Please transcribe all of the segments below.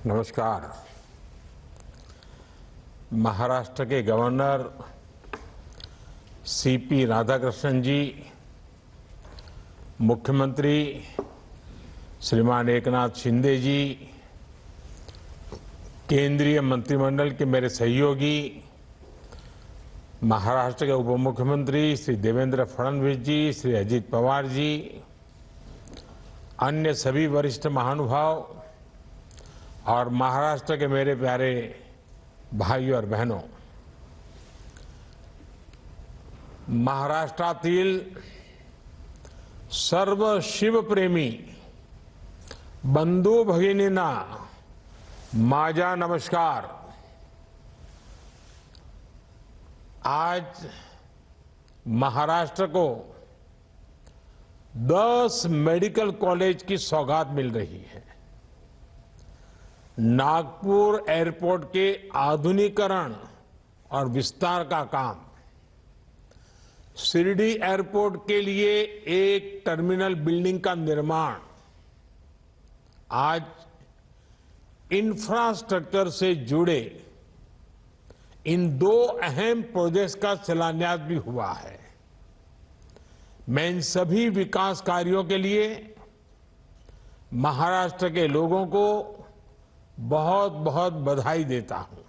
नमस्कार। महाराष्ट्र के governor CP Radhakrishnan जी, मुख्यमंत्री श्रीमान एकनाथ शिंदे जी, केंद्रीय मंत्रिमंडल के मेरे सहयोगी महाराष्ट्र के उप मुख्यमंत्री श्री देवेंद्र फडणवीस जी, श्री अजित पवार जी, अन्य सभी वरिष्ठ महानुभाव और महाराष्ट्र के मेरे प्यारे भाइयों और बहनों, महाराष्ट्रातील सर्व शिवप्रेमी बंधू भगिनींना माझा नमस्कार। आज महाराष्ट्र को 10 मेडिकल कॉलेज की सौगात मिल रही है। नागपुर एयरपोर्ट के आधुनिकीकरण और विस्तार का काम, शिरडी एयरपोर्ट के लिए एक टर्मिनल बिल्डिंग का निर्माण, आज इंफ्रास्ट्रक्चर से जुड़े इन 2 अहम प्रोजेक्ट्स का शिलान्यास भी हुआ है। मैं इन सभी विकास कार्यों के लिए महाराष्ट्र के लोगों को बहुत बहुत बधाई देता हूं।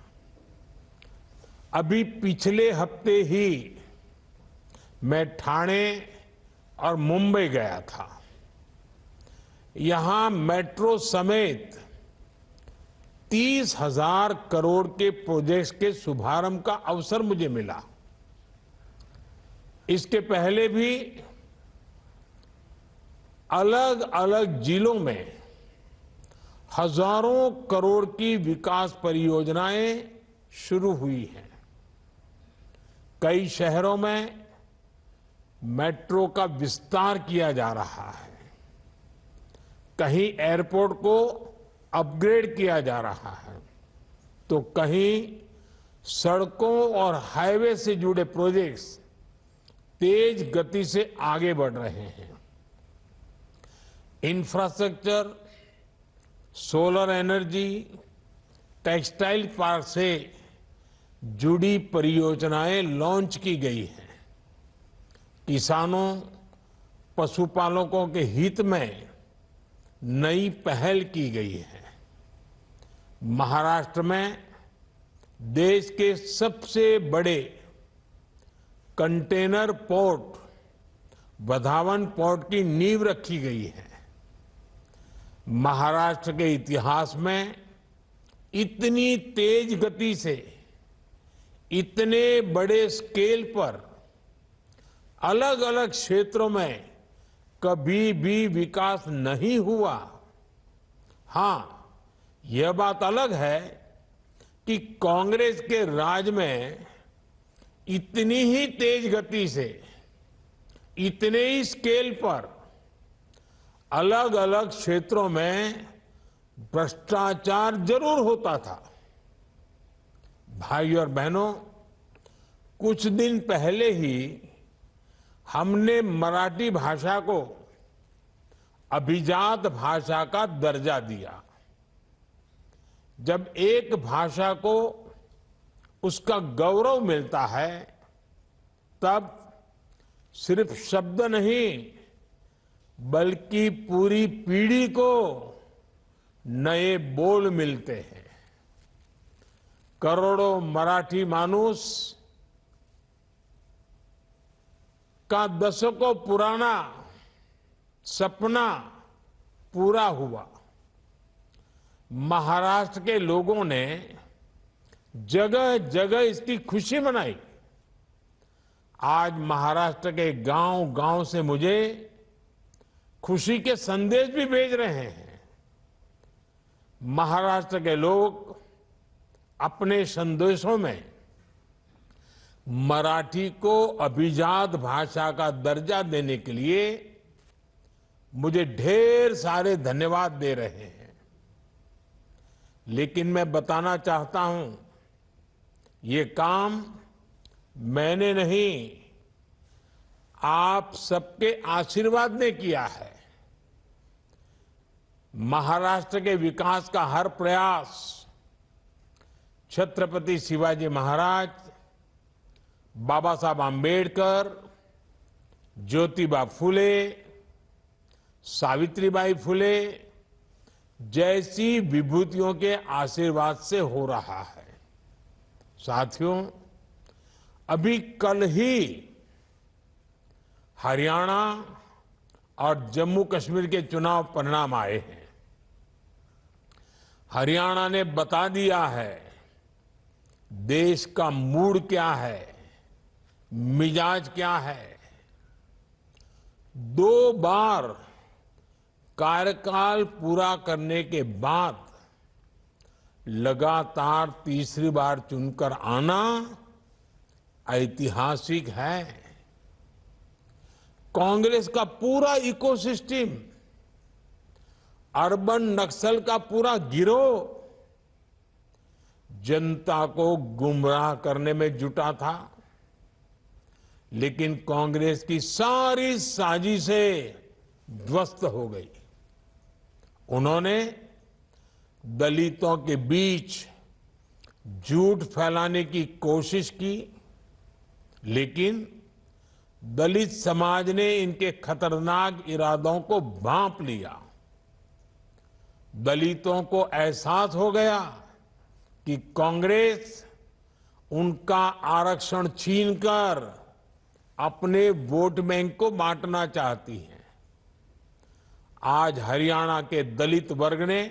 अभी पिछले हफ्ते ही मैं ठाणे और मुंबई गया था। यहां मेट्रो समेत 30,000 करोड़ के प्रोजेक्ट्स के शुभारंभ का अवसर मुझे मिला। इसके पहले भी अलग अलग जिलों में हजारों करोड़ की विकास परियोजनाएं शुरू हुई हैं। कई शहरों में मेट्रो का विस्तार किया जा रहा है, कहीं एयरपोर्ट को अपग्रेड किया जा रहा है, तो कहीं सड़कों और हाईवे से जुड़े प्रोजेक्ट्स तेज गति से आगे बढ़ रहे हैं। Infrastructure, solar energy, textile park से जुड़ी परियोजनाएं लॉन्च की गई हैं। किसानों, पशुपालकों के हित में नई पहल की गई है। महाराष्ट्र में देश के सबसे बड़े कंटेनर पोर्ट वधावन पोर्ट की नींव रखी गई है। महाराष्ट्र के इतिहास में इतनी तेज गति से, इतने बड़े स्केल पर अलग अलग क्षेत्रों में कभी भी विकास नहीं हुआ। हां, यह बात अलग है कि कांग्रेस के राज में इतनी ही तेज गति से, इतने ही स्केल पर अलग अलग क्षेत्रों में भ्रष्टाचार जरूर होता था। भाइयों और बहनों, कुछ दिन पहले ही हमने मराठी भाषा को अभिजात भाषा का दर्जा दिया। जब एक भाषा को उसका गौरव मिलता है, तब सिर्फ शब्द नहीं बल्कि पूरी पीढ़ी को नए बोल मिलते हैं। करोड़ों मराठी मानुस का दशकों पुराना सपना पूरा हुआ। महाराष्ट्र के लोगों ने जगह जगह इसकी खुशी मनाई। आज महाराष्ट्र के गांव गांव से मुझे खुशी के संदेश भी भेज रहे हैं। महाराष्ट्र के लोग अपने संदेशों में मराठी को अभिजात भाषा का दर्जा देने के लिए मुझे ढेर सारे धन्यवाद दे रहे हैं। लेकिन मैं बताना चाहता हूं, ये काम मैंने नहीं, आप सबके आशीर्वाद ने किया है। महाराष्ट्र के विकास का हर प्रयास छत्रपति शिवाजी महाराज, बाबा साहब आम्बेडकर, ज्योतिबा फुले, सावित्रीबाई फुले जैसी विभूतियों के आशीर्वाद से हो रहा है। साथियों, अभी कल ही हरियाणा और जम्मू कश्मीर के चुनाव परिणाम आए हैं। हरियाणा ने बता दिया है देश का मूड क्या है, मिजाज क्या है। 2 बार कार्यकाल पूरा करने के बाद लगातार तीसरी बार चुनकर आना ऐतिहासिक है। कांग्रेस का पूरा इकोसिस्टम, अर्बन नक्सल का पूरा गिरोह जनता को गुमराह करने में जुटा था, लेकिन कांग्रेस की सारी साजिशें ध्वस्त हो गई। उन्होंने दलितों के बीच झूठ फैलाने की कोशिश की, लेकिन दलित समाज ने इनके खतरनाक इरादों को भांप लिया। दलितों को एहसास हो गया कि कांग्रेस उनका आरक्षण छीनकर अपने वोट बैंक को बांटना चाहती है। आज हरियाणा के दलित वर्ग ने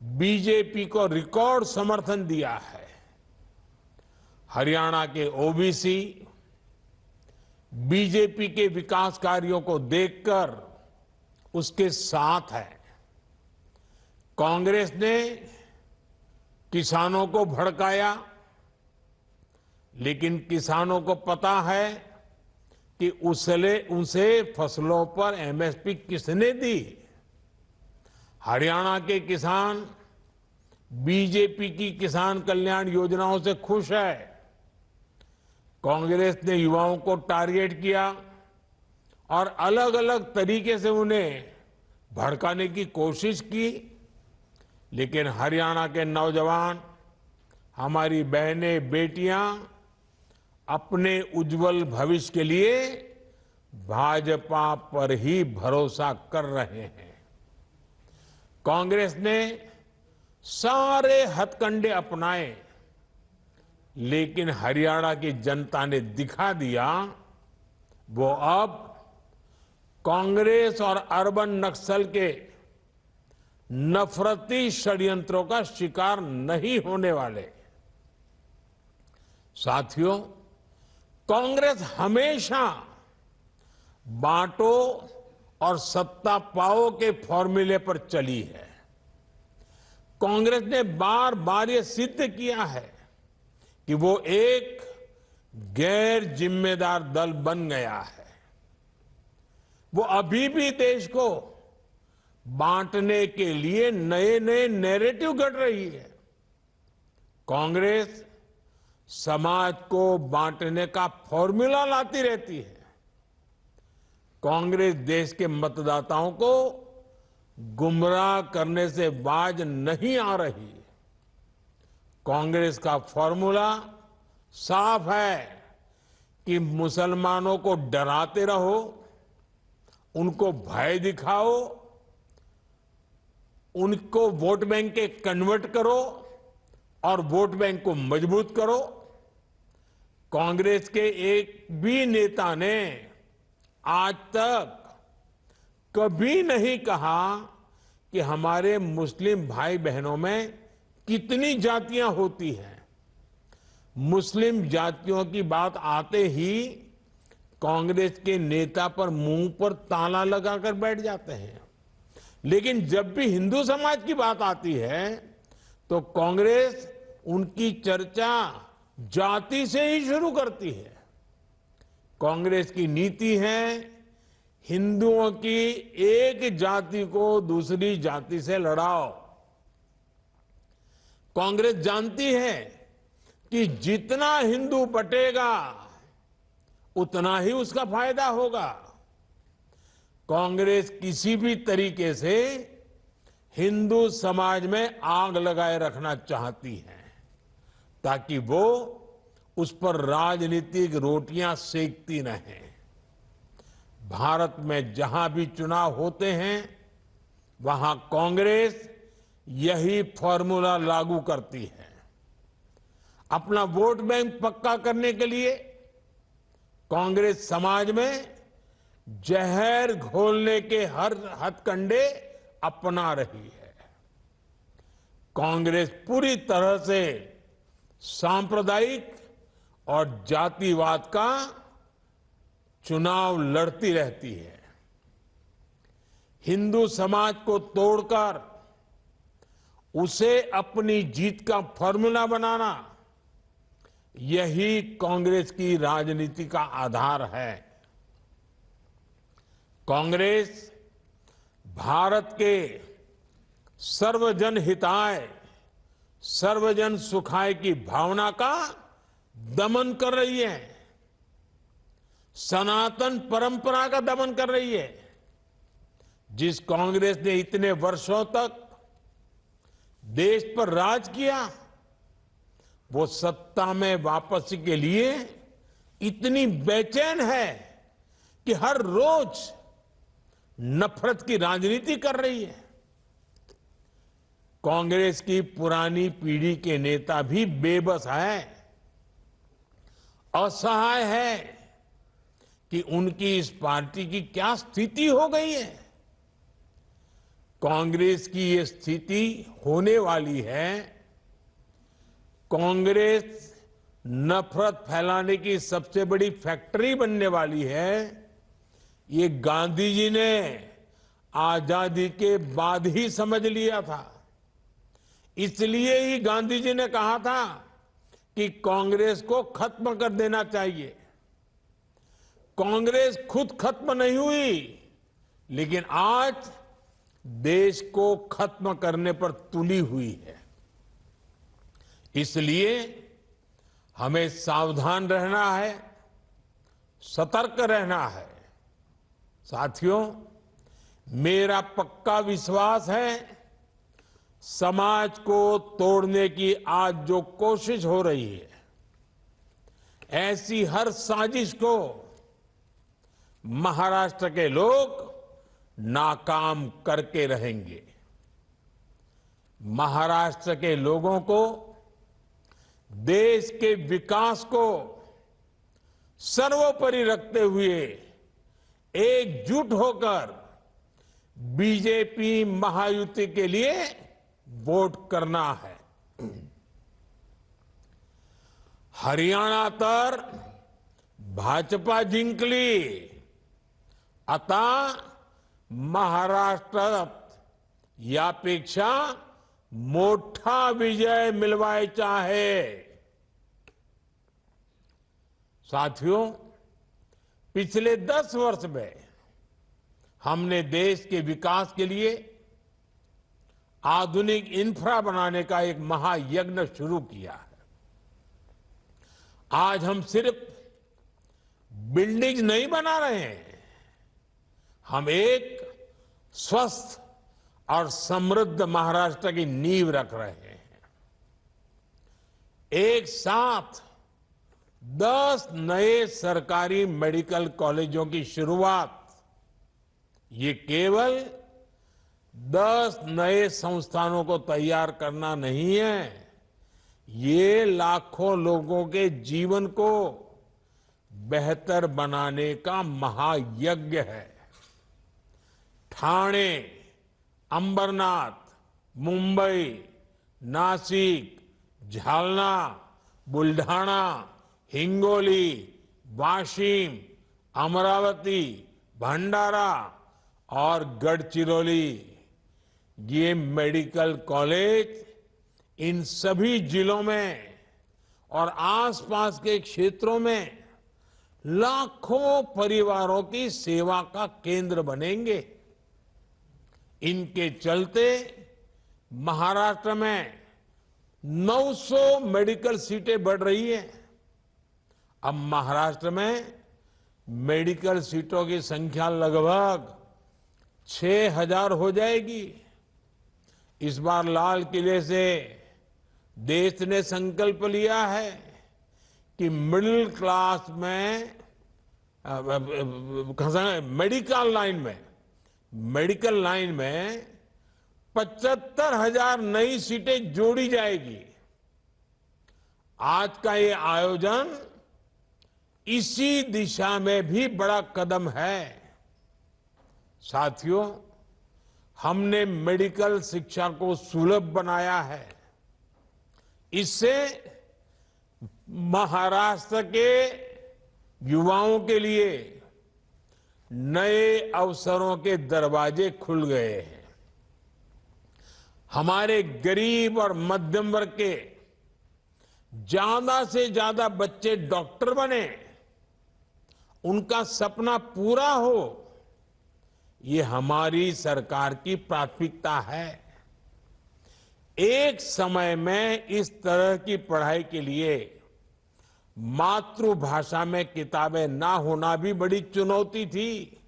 बीजेपी को रिकॉर्ड समर्थन दिया है। हरियाणा के ओबीसी बीजेपी के विकास कार्यों को देखकर उसके साथ है। कांग्रेस ने किसानों को भड़काया, लेकिन किसानों को पता है कि उसे फसलों पर एमएसपी किसने दी। हरियाणा के किसान बीजेपी की किसान कल्याण योजनाओं से खुश है। कांग्रेस ने युवाओं को टारगेट किया और अलग अलग तरीके से उन्हें भड़काने की कोशिश की, लेकिन हरियाणा के नौजवान, हमारी बहनें, बेटियां अपने उज्जवल भविष्य के लिए भाजपा पर ही भरोसा कर रहे हैं। कांग्रेस ने सारे हथकंडे अपनाए, लेकिन हरियाणा की जनता ने दिखा दिया वो अब कांग्रेस और अर्बन नक्सल के नफरती षड्यंत्रों का शिकार नहीं होने वाले। साथियों, कांग्रेस हमेशा बांटो और सत्ता पाओ के फॉर्मूले पर चली है। कांग्रेस ने बार बार ये सिद्ध किया है कि वो एक गैर जिम्मेदार दल बन गया है। वो अभी भी देश को बांटने के लिए नए नए नैरेटिव गढ़ रही है। कांग्रेस समाज को बांटने का फॉर्मूला लाती रहती है। कांग्रेस देश के मतदाताओं को गुमराह करने से बाज नहीं आ रही। कांग्रेस का फॉर्मूला साफ है कि मुसलमानों को डराते रहो, उनको भय दिखाओ, उनको वोट बैंक के कन्वर्ट करो और वोट बैंक को मजबूत करो। कांग्रेस के एक भी नेता ने आज तक कभी नहीं कहा कि हमारे मुस्लिम भाई बहनों में कितनी जातियां होती हैं। मुस्लिम जातियों की बात आते ही कांग्रेस के नेता पर मुंह पर ताला लगाकर बैठ जाते हैं, लेकिन जब भी हिंदू समाज की बात आती है तो कांग्रेस उनकी चर्चा जाति से ही शुरू करती है। कांग्रेस की नीति है हिंदुओं की एक जाति को दूसरी जाति से लड़ाओ। कांग्रेस जानती है कि जितना हिंदू बटेगा उतना ही उसका फायदा होगा। कांग्रेस किसी भी तरीके से हिंदू समाज में आग लगाए रखना चाहती हैं ताकि वो उस पर राजनीतिक रोटियां सेकती रहें। भारत में जहां भी चुनाव होते हैं वहां कांग्रेस यही फॉर्मूला लागू करती है। अपना वोट बैंक पक्का करने के लिए कांग्रेस समाज में जहर घोलने के हर हथकंडे अपना रही है। कांग्रेस पूरी तरह से सांप्रदायिक और जातिवाद का चुनाव लड़ती रहती है। हिंदू समाज को तोड़कर उसे अपनी जीत का फॉर्मूला बनाना, यही कांग्रेस की राजनीति का आधार है। कांग्रेस भारत के सर्वजन हिताय, सर्वजन सुखाय की भावना का दमन कर रही है, सनातन परंपरा का दमन कर रही है। जिस कांग्रेस ने इतने वर्षों तक देश पर राज किया, वो सत्ता में वापसी के लिए इतनी बेचैन है कि हर रोज नफरत की राजनीति कर रही है। कांग्रेस की पुरानी पीढ़ी के नेता भी बेबस है, असहाय है कि उनकी इस पार्टी की क्या स्थिति हो गई है। कांग्रेस की ये स्थिति होने वाली है। कांग्रेस नफरत फैलाने की सबसे बड़ी फैक्ट्री बनने वाली है। ये गांधी जी ने आजादी के बाद ही समझ लिया था। इसलिए ही गांधी जी ने कहा था कि कांग्रेस को खत्म कर देना चाहिए। कांग्रेस खुद खत्म नहीं हुई, लेकिन आज देश को खत्म करने पर तुली हुई है। इसलिए हमें सावधान रहना है, सतर्क रहना है। साथियों, मेरा पक्का विश्वास है समाज को तोड़ने की आज जो कोशिश हो रही है, ऐसी हर साजिश को महाराष्ट्र के लोग नाकाम करके रहेंगे। महाराष्ट्र के लोगों को देश के विकास को सर्वोपरि रखते हुए एकजुट होकर बीजेपी महायुति के लिए वोट करना है। हरियाणा तर भाजपा जिंकली, आता महाराष्ट्रात यापेक्षा मोठा विजय मिलवायचा आहे। साथियों, पिछले 10 वर्ष में हमने देश के विकास के लिए आधुनिक इंफ्रा बनाने का एक महायज्ञ शुरू किया है। आज हम सिर्फ बिल्डिंग नहीं बना रहे हैं, हम एक स्वस्थ और समृद्ध महाराष्ट्र की नींव रख रहे हैं। एक साथ 10 नए सरकारी मेडिकल कॉलेजों की शुरुआत, ये केवल 10 नए संस्थानों को तैयार करना नहीं है, ये लाखों लोगों के जीवन को बेहतर बनाने का महायज्ञ है। ठाणे, अंबरनाथ, मुंबई, नासिक, झालना, बुल्ढाणा, हिंगोली, वाशिम, अमरावती, भंडारा और गढ़चिरौली, ये मेडिकल कॉलेज इन सभी जिलों में और आसपास के क्षेत्रों में लाखों परिवारों की सेवा का केंद्र बनेंगे। इनके चलते महाराष्ट्र में 900 मेडिकल सीटें बढ़ रही हैं। अब महाराष्ट्र में मेडिकल सीटों की संख्या लगभग 6000 हो जाएगी। इस बार लाल किले से देश ने संकल्प लिया है कि मिडिल क्लास में मेडिकल लाइन में 75,000 नई सीटें जोड़ी जाएगी। आज का ये आयोजन इसी दिशा में भी बड़ा कदम है। साथियों, हमने मेडिकल शिक्षा को सुलभ बनाया है। इससे महाराष्ट्र के युवाओं के लिए नए अवसरों के दरवाजे खुल गए हैं। हमारे गरीब और मध्यम वर्ग के ज्यादा से ज्यादा बच्चे डॉक्टर बने, उनका सपना पूरा हो, ये हमारी सरकार की प्राथमिकता है। एक समय में इस तरह की पढ़ाई के लिए मातृभाषा में किताबें ना होना भी बड़ी चुनौती थी।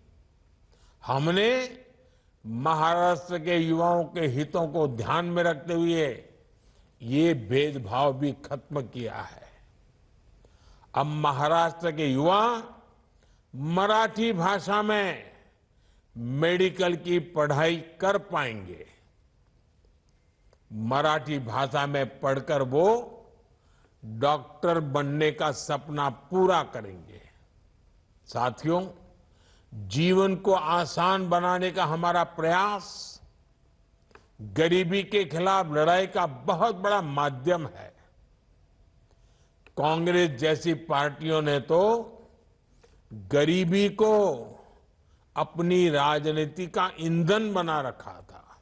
हमने महाराष्ट्र के युवाओं के हितों को ध्यान में रखते हुए ये भेदभाव भी खत्म किया है। अब महाराष्ट्र के युवा मराठी भाषा में मेडिकल की पढ़ाई कर पाएंगे। मराठी भाषा में पढ़कर वो डॉक्टर बनने का सपना पूरा करेंगे। साथियों, जीवन को आसान बनाने का हमारा प्रयास गरीबी के खिलाफ लड़ाई का बहुत बड़ा माध्यम है। कांग्रेस जैसी पार्टियों ने तो गरीबी को अपनी राजनीति का ईंधन बना रखा था,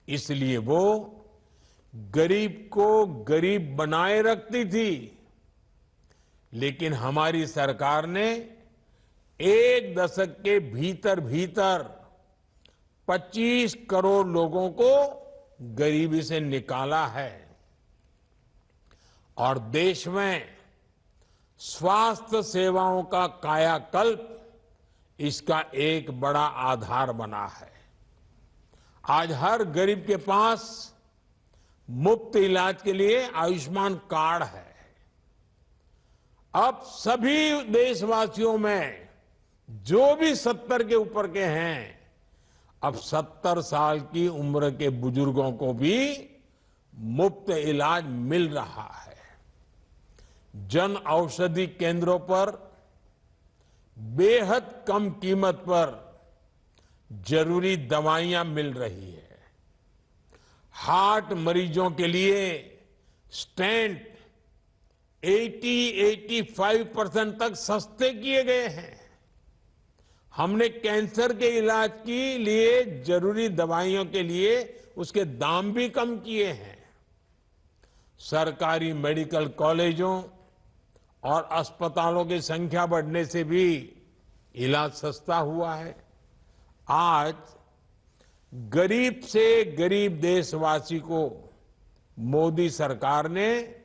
इसलिए वो गरीब को गरीब बनाए रखती थी। लेकिन हमारी सरकार ने एक दशक के भीतर भीतर 25 करोड़ लोगों को गरीबी से निकाला है और देश में स्वास्थ्य सेवाओं का कायाकल्प इसका एक बड़ा आधार बना है। आज हर गरीब के पास मुफ्त इलाज के लिए आयुष्मान कार्ड है। अब सभी देशवासियों में जो भी 70 के ऊपर के हैं, अब 70 साल की उम्र के बुजुर्गों को भी मुफ्त इलाज मिल रहा है। जन औषधि केंद्रों पर बेहद कम कीमत पर जरूरी दवाइयां मिल रही है। हार्ट मरीजों के लिए स्टेंट 80-85% तक सस्ते किए गए हैं। हमने कैंसर के इलाज के लिए जरूरी दवाइयों के लिए उसके दाम भी कम किए हैं। सरकारी मेडिकल कॉलेजों और अस्पतालों की संख्या बढ़ने से भी इलाज सस्ता हुआ है। आज गरीब से गरीब देशवासी को मोदी सरकार ने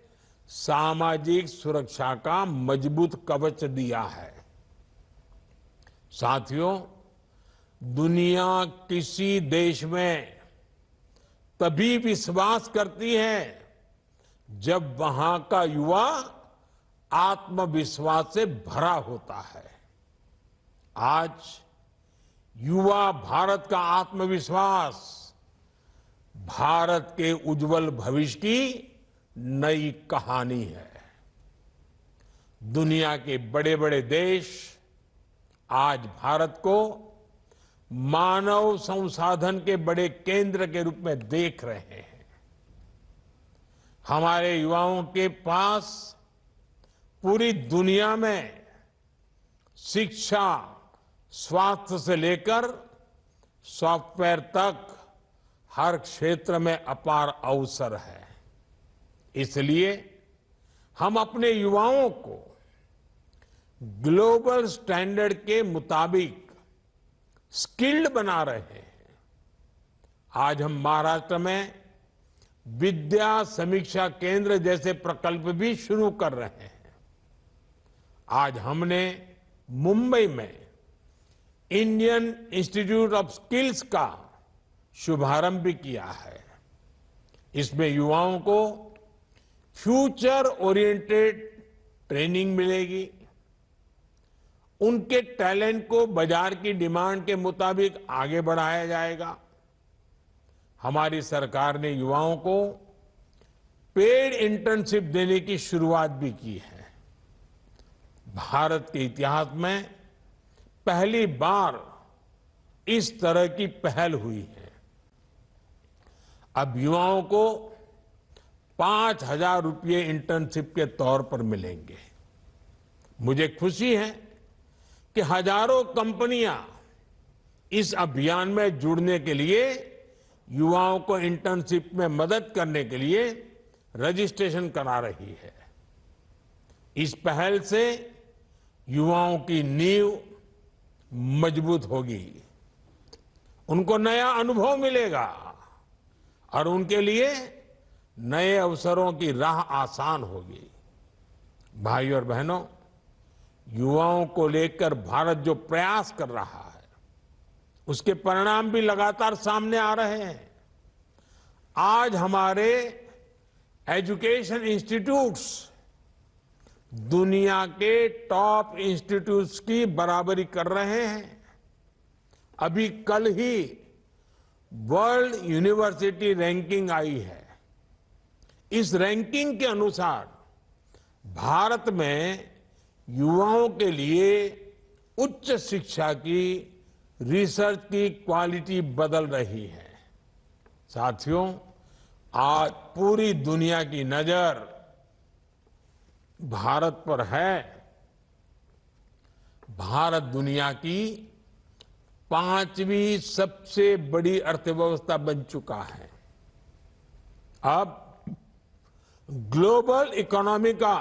सामाजिक सुरक्षा का मजबूत कवच दिया है। साथियों, दुनिया किसी देश में तभी विश्वास करती है जब वहां का युवा आत्मविश्वास से भरा होता है। आज युवा भारत का आत्मविश्वास भारत के उज्जवल भविष्य की नई कहानी है। दुनिया के बड़े बड़े देश आज भारत को मानव संसाधन के बड़े केंद्र के रूप में देख रहे हैं। हमारे युवाओं के पास पूरी दुनिया में शिक्षा, स्वास्थ्य से लेकर सॉफ्टवेयर तक हर क्षेत्र में अपार अवसर है। इसलिए हम अपने युवाओं को ग्लोबल स्टैंडर्ड के मुताबिक स्किल्ड बना रहे हैं। आज हम महाराष्ट्र में विद्या समीक्षा केंद्र जैसे प्रकल्प भी शुरू कर रहे हैं। आज हमने मुंबई में इंडियन इंस्टीट्यूट ऑफ स्किल्स का शुभारंभ भी किया है। इसमें युवाओं को फ्यूचर ओरिएंटेड ट्रेनिंग मिलेगी, उनके टैलेंट को बाजार की डिमांड के मुताबिक आगे बढ़ाया जाएगा। हमारी सरकार ने युवाओं को पेड इंटर्नशिप देने की शुरुआत भी की है। भारत के इतिहास में पहली बार इस तरह की पहल हुई है। अब युवाओं को 5,000 रुपये इंटर्नशिप के तौर पर मिलेंगे। मुझे खुशी है कि हजारों कंपनियां इस अभियान में जुड़ने के लिए युवाओं को इंटर्नशिप में मदद करने के लिए रजिस्ट्रेशन करा रही है। इस पहल से युवाओं की नींव मजबूत होगी, उनको नया अनुभव मिलेगा और उनके लिए नए अवसरों की राह आसान होगी। भाइयों और बहनों, युवाओं को लेकर भारत जो प्रयास कर रहा है, उसके परिणाम भी लगातार सामने आ रहे हैं। आज हमारे एजुकेशन इंस्टीट्यूट्स दुनिया के टॉप इंस्टीट्यूट्स की बराबरी कर रहे हैं। अभी कल ही वर्ल्ड यूनिवर्सिटी रैंकिंग आई है। इस रैंकिंग के अनुसार भारत में युवाओं के लिए उच्च शिक्षा की रिसर्च की क्वालिटी बदल रही है। साथियों, आज पूरी दुनिया की नजर भारत पर है। भारत दुनिया की 5वीं सबसे बड़ी अर्थव्यवस्था बन चुका है। अब ग्लोबल इकोनॉमी का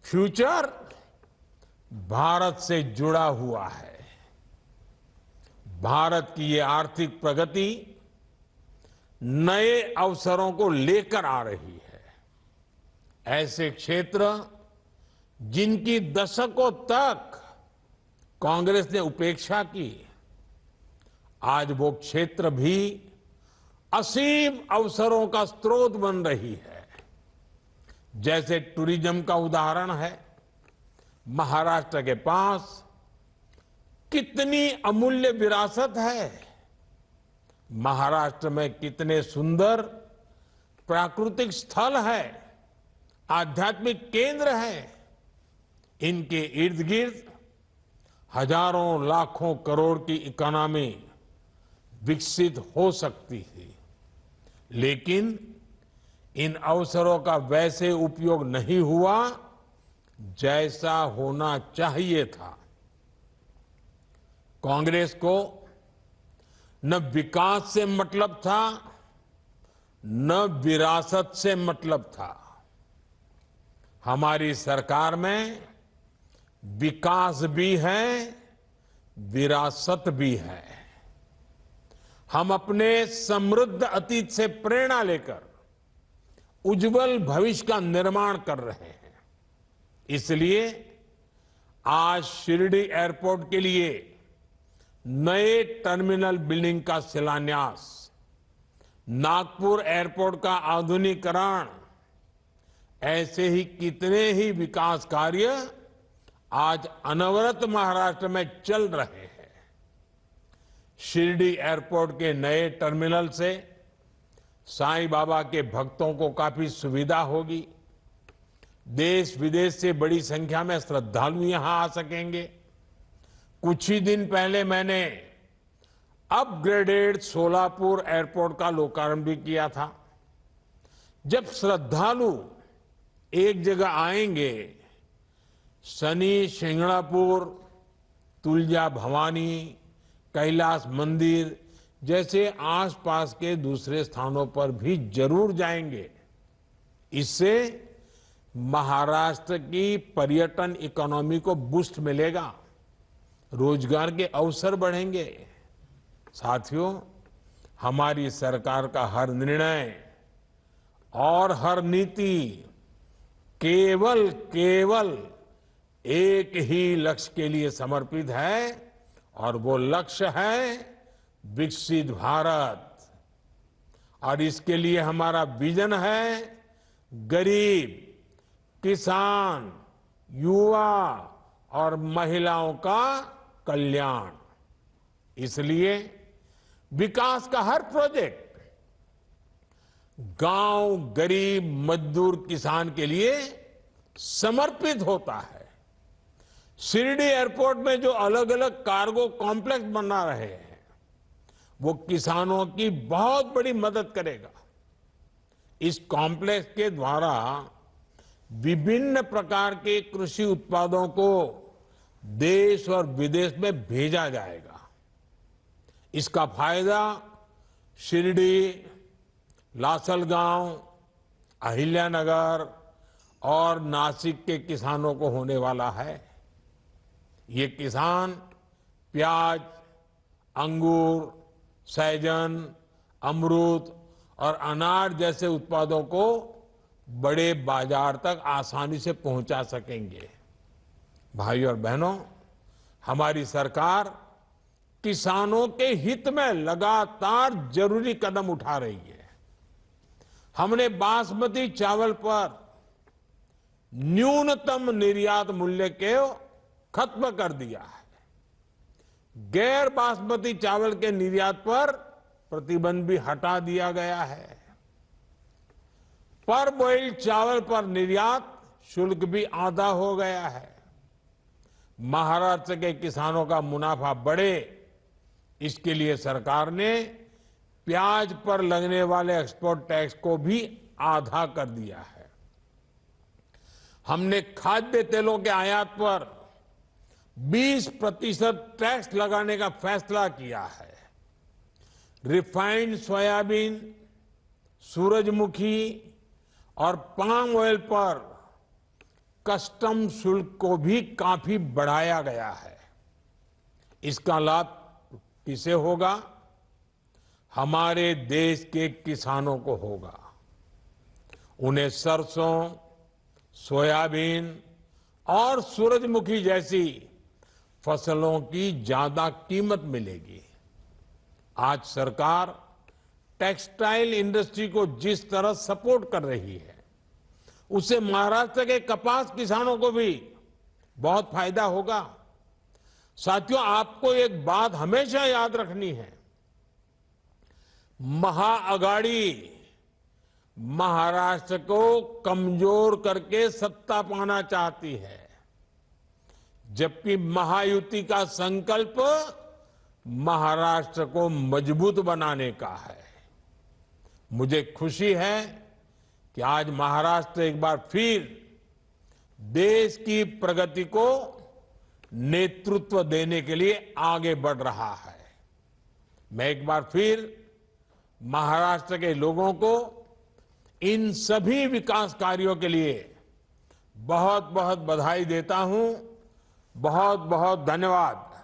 फ्यूचर भारत से जुड़ा हुआ है। भारत की ये आर्थिक प्रगति नए अवसरों को लेकर आ रही है। ऐसे क्षेत्र जिनकी दशकों तक कांग्रेस ने उपेक्षा की, आज वो क्षेत्र भी असीम अवसरों का स्रोत बन रही है। जैसे टूरिज्म का उदाहरण है। महाराष्ट्र के पास कितनी अमूल्य विरासत है। महाराष्ट्र में कितने सुंदर प्राकृतिक स्थल है, आध्यात्मिक केंद्र है। इनके इर्द गिर्द हजारों लाखों करोड़ की इकोनॉमी विकसित हो सकती थी, लेकिन इन अवसरों का वैसे उपयोग नहीं हुआ जैसा होना चाहिए था। कांग्रेस को न विकास से मतलब था, न विरासत से मतलब था। हमारी सरकार में विकास भी है, विरासत भी है। हम अपने समृद्ध अतीत से प्रेरणा लेकर उज्जवल भविष्य का निर्माण कर रहे हैं। इसलिए आज शिरडी एयरपोर्ट के लिए नए टर्मिनल बिल्डिंग का शिलान्यास, नागपुर एयरपोर्ट का आधुनिकीकरण, ऐसे ही कितने ही विकास कार्य आज अनवरत महाराष्ट्र में चल रहे हैं। शिरडी एयरपोर्ट के नए टर्मिनल से साईं बाबा के भक्तों को काफी सुविधा होगी। देश विदेश से बड़ी संख्या में श्रद्धालु यहां आ सकेंगे। कुछ ही दिन पहले मैंने अपग्रेडेड सोलापुर एयरपोर्ट का लोकार्पण भी किया था। जब श्रद्धालु एक जगह आएंगे, शनि शिंगणापुर, तुलजा भवानी, कैलाश मंदिर जैसे आसपास के दूसरे स्थानों पर भी जरूर जाएंगे। इससे महाराष्ट्र की पर्यटन इकोनॉमी को बूस्ट मिलेगा, रोजगार के अवसर बढ़ेंगे। साथियों, हमारी सरकार का हर निर्णय और हर नीति केवल एक ही लक्ष्य के लिए समर्पित है, और वो लक्ष्य है विकसित भारत। और इसके लिए हमारा विजन है गरीब, किसान, युवा और महिलाओं का कल्याण। इसलिए विकास का हर प्रोजेक्ट गांव, गरीब, मजदूर, किसान के लिए समर्पित होता है। शिरडी एयरपोर्ट में जो अलग अलग कार्गो कॉम्प्लेक्स बना रहे हैं वो किसानों की बहुत बड़ी मदद करेगा। इस कॉम्प्लेक्स के द्वारा विभिन्न प्रकार के कृषि उत्पादों को देश और विदेश में भेजा जाएगा। इसका फायदा शिरडी, लासलगांव, अहिल्यानगर और नासिक के किसानों को होने वाला है। ये किसान प्याज, अंगूर, सहजन, अमरूद और अनार जैसे उत्पादों को बड़े बाजार तक आसानी से पहुंचा सकेंगे। भाइयों और बहनों, हमारी सरकार किसानों के हित में लगातार जरूरी कदम उठा रही है। हमने बासमती चावल पर न्यूनतम निर्यात मूल्य को खत्म कर दिया है। गैर बासमती चावल के निर्यात पर प्रतिबंध भी हटा दिया गया है। पर बॉइल्ड चावल पर निर्यात शुल्क भी आधा हो गया है। महाराष्ट्र के किसानों का मुनाफा बढ़े, इसके लिए सरकार ने प्याज पर लगने वाले एक्सपोर्ट टैक्स को भी आधा कर दिया है। हमने खाद्य तेलों के आयात पर 20% टैक्स लगाने का फैसला किया है। रिफाइंड सोयाबीन, सूरजमुखी और पाम ऑयल पर कस्टम शुल्क को भी काफी बढ़ाया गया है। इसका लाभ किसे होगा? हमारे देश के किसानों को होगा। उन्हें सरसों, सोयाबीन और सूरजमुखी जैसी फसलों की ज्यादा कीमत मिलेगी। आज सरकार टेक्सटाइल इंडस्ट्री को जिस तरह सपोर्ट कर रही है, उससे महाराष्ट्र के कपास किसानों को भी बहुत फायदा होगा। साथियों, आपको एक बात हमेशा याद रखनी है, महाअघाड़ी महाराष्ट्र को कमजोर करके सत्ता पाना चाहती है, जबकि महायुति का संकल्प महाराष्ट्र को मजबूत बनाने का है। मुझे खुशी है कि आज महाराष्ट्र एक बार फिर देश की प्रगति को नेतृत्व देने के लिए आगे बढ़ रहा है। मैं एक बार फिर महाराष्ट्र के लोगों को इन सभी विकास कार्यों के लिए बहुत बहुत बधाई देता हूं। बहुत बहुत धन्यवाद।